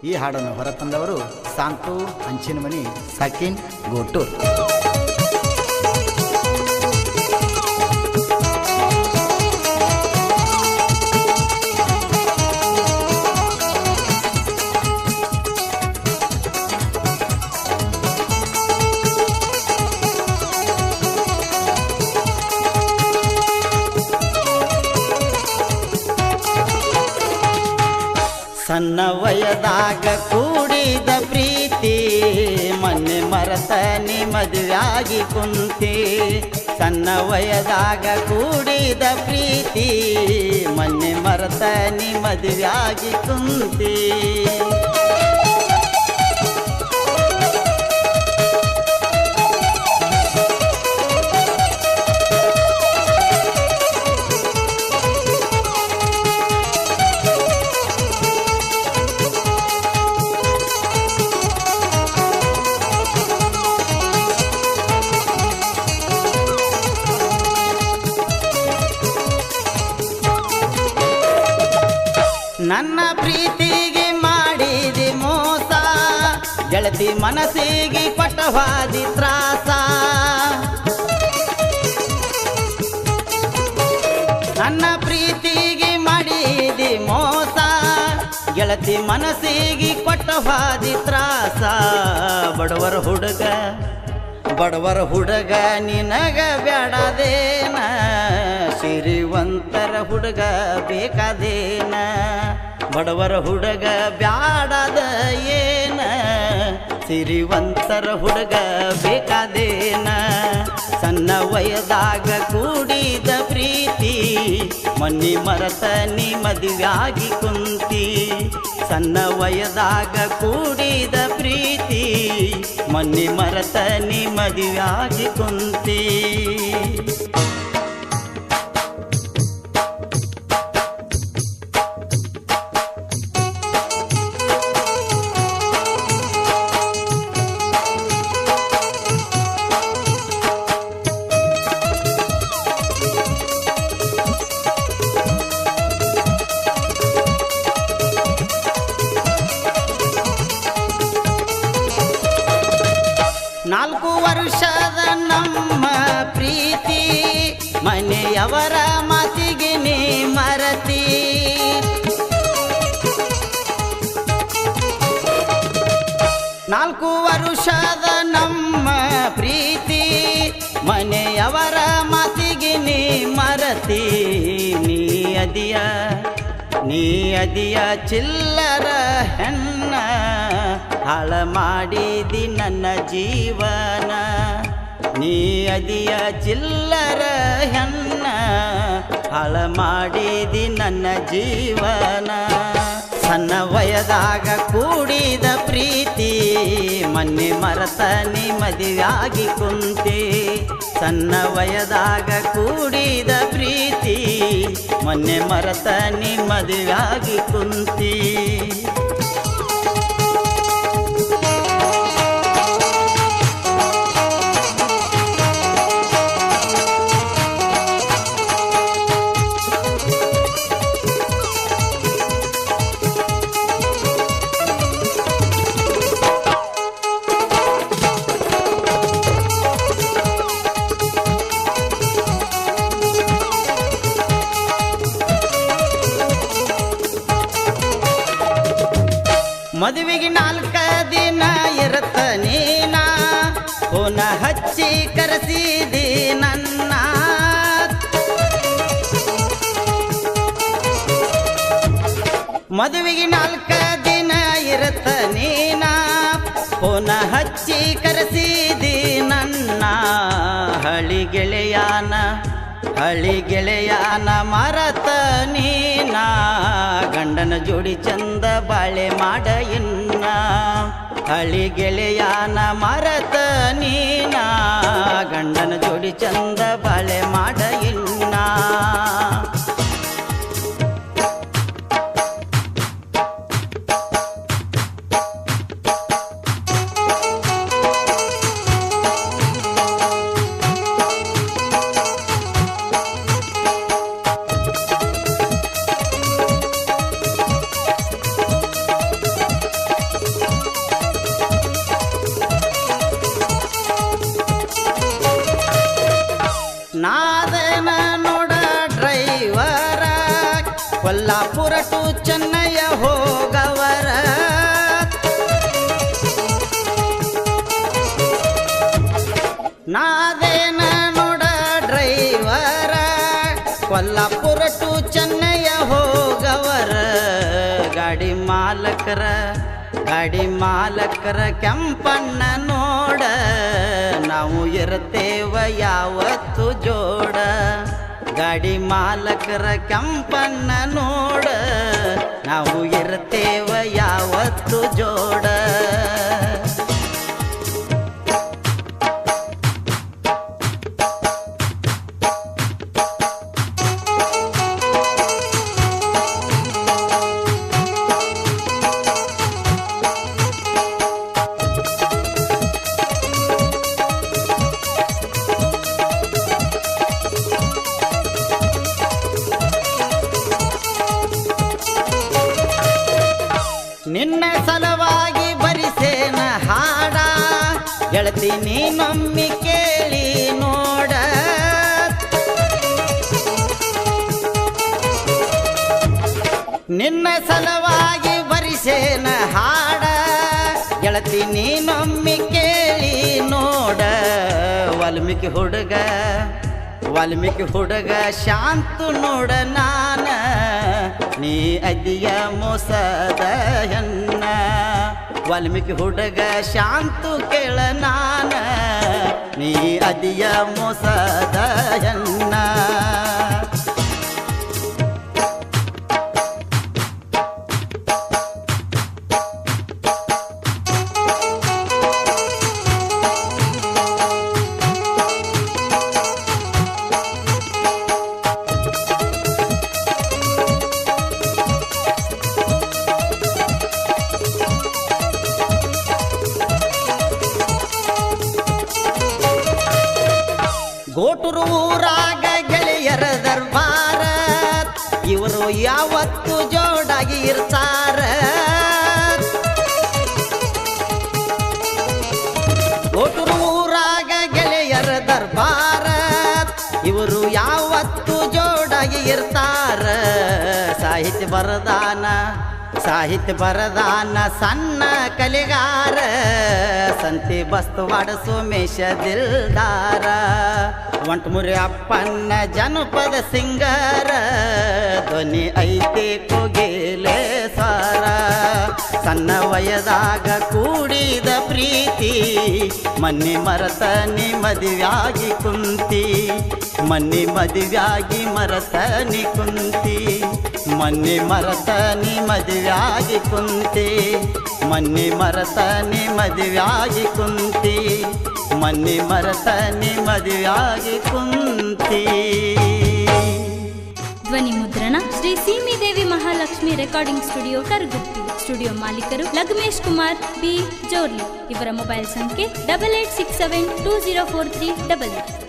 ಈ ಹಾಡನ್ನು ಹೊರತಂದವರು ಸಾಂತು ಹಂಚಿನಮನಿ ಸಕಿನ್ ಗೋಟೂರ್. ಸಣ್ಣ ವಯದಾಗ ಕೂಡಿದ ಪ್ರೀತಿ ಮೊನ್ನೆ ಮರತ ನೀ ಮದುವೆಯಾಗಿ ಕುಂತಿ. ಸಣ್ಣ ವಯದಾಗ ಕೂಡಿದ ಪ್ರೀತಿ ಮೊನ್ನೆ ಮರತ ನೀ ಮದುವೆಯಾಗಿ ಕುಂತಿ. ನನ್ನ ಪ್ರೀತಿಗೆ ಮಾಡಿದಿ ಮೋಸ, ಗೆಳತಿ ಮನಸ್ಸಿಗೆ ಕೊಟ್ಟವಾದಿ ತ್ರಾಸ. ನನ್ನ ಪ್ರೀತಿಗೆ ಮಾಡಿದಿ ಮೋಸ, ಗೆಳತಿ ಮನಸ್ಸಿಗೆ ಕೊಟ್ಟವಾದಿ ತ್ರಾಸ. ಬಡವರ ಹುಡುಗ ನಿನಗ ಬ್ಯಾಡದೇನ, ಸಿರಿವಂತರ ಹುಡುಗ ಬೇಕಾದೇನ. ಬಡವರ ಹುಡುಗ ಬ್ಯಾಡದ ಏನ, ಸಿರಿವಂತರ ಹುಡುಗ ಬೇಕಾದೇನ. ಸಣ್ಣ ವಯದಾಗ ಕೂಡಿದ ಪ್ರೀತಿ ಮೊನ್ನೆ ಮರತ ನೀ ಮದುವೆಯಾಗಿ ಕುಂತಿ. ಸಣ್ಣ ವಯದಾಗ ಕೂಡಿದ ಪ್ರೀತಿ ಮೊನ್ನೆ ಮರತ ನೀ ಮದುವೆಯಾಗಿ ಕುಂತಿ. ನಾಲ್ಕು ವರ್ಷದ ನಮ್ಮ ಪ್ರೀತಿ ಮನೆಯವರ ಮಾತಿಗೆ ನೀ ಮರತಿ. ನಾಲ್ಕು ವರ್ಷದ ನಮ್ಮ ಪ್ರೀತಿ ಮನೆಯವರ ಮಾತಿಗೆ ನೀ ಮರತಿ. ನೀ ಅದಿಯ ಚಿಲ್ಲರ ಹೆಣ್ಣ, ಹಾಳ ಮಾಡಿದಿ ನನ್ನ ಜೀವನ. ನೀ ಅದಿಯ ಚಿಲ್ಲರ ಹೆಣ್ಣ, ಹಾಳ ಮಾಡಿದಿ ನನ್ನ ಜೀವನ. ಸಣ್ಣ ವಯದಾಗ ಕೂಡಿದ ಪ್ರೀತಿ ಮೊನ್ನೆ ಮರತ ನೀ ಮದುವೆಯಾಗಿ ಕುಂತಿ. ಸಣ್ಣ ವಯದಾಗ ಕೂಡಿದ ಪ್ರೀತಿ ಮೊನ್ನೆ ಮರತ ನೀ ಮದುವೆಯಾಗಿ ಕುಂತಿ. ಮದುವೆಗೆ 4 ದಿನ ಇರತ್ತ ನೀನ, ಫೋನ ಹಚ್ಚಿ ಕರೆಸಿದಿ ನನ್ನ. ಮದುವೆಗೆ 4 ದಿನ ಇರತ್ತ ನೀನ, ಫೋನ ಹಚ್ಚಿ ಕರೆಸಿದಿ ನನ್ನ. ಹಳಿ ಗೆಳೆಯಾನ ಮರತ ನೀನ, ಗಂಡನ ಜೋಡಿ ಚಂದ ಬಾಳೆ ಮಾಡ ಇನ್ನ. ಹಳಿ ಗೆಳೆಯಾನ ಮರತ ನೀನ, ಗಂಡನ ಜೋಡಿ ಚಂದ ಬಾಳೆ ಮಾಡ ಇನ್ನ. ಹೊರಟು ಚೆನ್ನಯ್ಯ ಹೋಗವರ ನಾದೇನ ನೋಡ ಡ್ರೈವರ ಕೊಲ್ಲಾಪುರ ಟು ಚೆನ್ನಯ್ಯ ಹೋಗವರ ಗಾಡಿ ಮಾಲಕರ ಕೆಂಪಣ್ಣ ನೋಡ ನಾವು ಇರ್ತೇವ ಯಾವತ್ತು ಜೋಡ ಗಾಡಿ ಮಾಲಕರ ಕೆಂಪಣ್ಣ ನೋಡ ನಾವು ಇರ್ತೇವ ಯಾವತ್ತು ಜೋಡ ನಿನ್ನ ಸಲವಾಗಿ ಬರಿಸೇನ ಹಾಡ ಗೆಳತಿ ನೀನೊಮ್ಮೆ ಕೇಳಿ ನೋಡ ನಿನ್ನ ಸಲವಾಗಿ ಬರಿಸೇನ ಹಾಡ ಗೆಳತಿ ನೀನೊಮ್ಮೆ ಕೇಳಿ ನೋಡ ವಾಲ್ಮೀಕಿ ಹುಡುಗ ಶಾಂತು ನೋಡ ನಾನ ನೀ ಅದಿಯ ಮೋಸದ ಹೆಣ್ಣ ವಾಲ್ಮೀಕಿ ಹುಡುಗ ಶಾಂತು ಕೇಳ ನಾನ ನೀ ಅದಿಯ ಮೋಸದ ಹೆಣ್ಣ ಗೋಟೂರು ಊರಾಗ ಗೆಳೆಯರ ದರ್ಬಾರ ಇವರು ಯಾವತ್ತು ಜೋಡಾಗಿ ಇರ್ತಾರ ಗೋಟೂರು ಊರಾಗ ಗೆಳೆಯರ ದರ್ಬಾರ ಇವರು ಯಾವತ್ತು ಜೋಡಾಗಿ ಇರ್ತಾರ ಸಾಹಿತ್ಯ ಬರದಾನ ಸಣ್ಣ ಕಲೆಗಾರ ಸಂತಿ ಬಸ್ತವಾಡ ಸೋಮೇಶ ದಿಲ್ದಾರ ಒಂಟಮುರಿ ಅಪ್ಪಣ್ಣ ಜನಪದ ಸಿಂಗಾರ ಧ್ವನಿ ಐತೆ ಕೋಗಿಲೆ ಸಾರ ಸಣ್ಣ ವಯದಾಗ ಕೂಡಿದ ಪ್ರೀತಿ ಮನ್ನಿ ಮರತ ನೀ ಮದುವ್ಯಾಗಿ ಕುಂತಿ ಮನ್ನಿ ಮದುವ್ಯಾಗಿ ಮರತ ನೀ ಕುಂತಿ ಮನ್ನಿ ಮರತ ನೀ ಮದುವ್ಯಾಗಿ ಕುಂತಿ ಮನ್ನಿ ಮರತ ನೀ ಮದುವ್ಯಾಗಿ ಕುಂತಿ ಮನ್ನಿ ಮರತ ನೀ ಮದುವ್ಯಾಗಿ ಕುಂತಿ ಧ್ವನಿ ಮುದ್ರಣ Shri Seemidevi Mahalakshmi recording studio Karagutti studio ಮಾಲೀಕರು ಲಗಮೇಶ್ ಕುಮಾರ್ ಬಿ ಜೋರ್ಲಿ ಇವರ ಮೊಬೈಲ್ ಸಂಖ್ಯೆ 8867204388